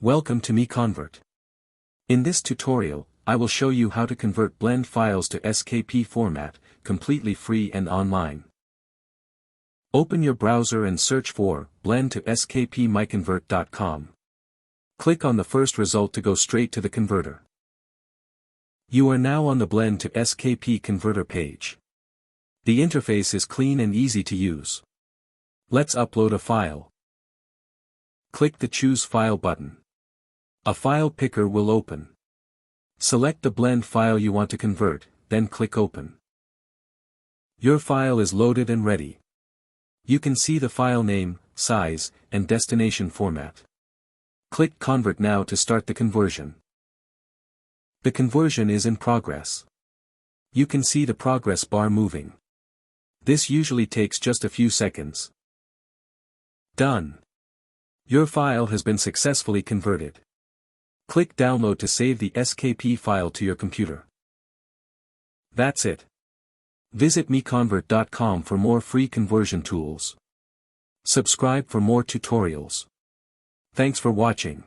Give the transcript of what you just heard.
Welcome to MiConvert. In this tutorial, I will show you how to convert blend files to SKP format, completely free and online. Open your browser and search for blend to SKP MiConvert.com. Click on the first result to go straight to the converter. You are now on the blend to SKP converter page. The interface is clean and easy to use. Let's upload a file. Click the Choose File button. A file picker will open. Select the blend file you want to convert, then click Open. Your file is loaded and ready. You can see the file name, size, and destination format. Click Convert now to start the conversion. The conversion is in progress. You can see the progress bar moving. This usually takes just a few seconds. Done. Your file has been successfully converted. Click Download to save the SKP file to your computer. That's it. Visit MiConvert.com for more free conversion tools. Subscribe for more tutorials. Thanks for watching.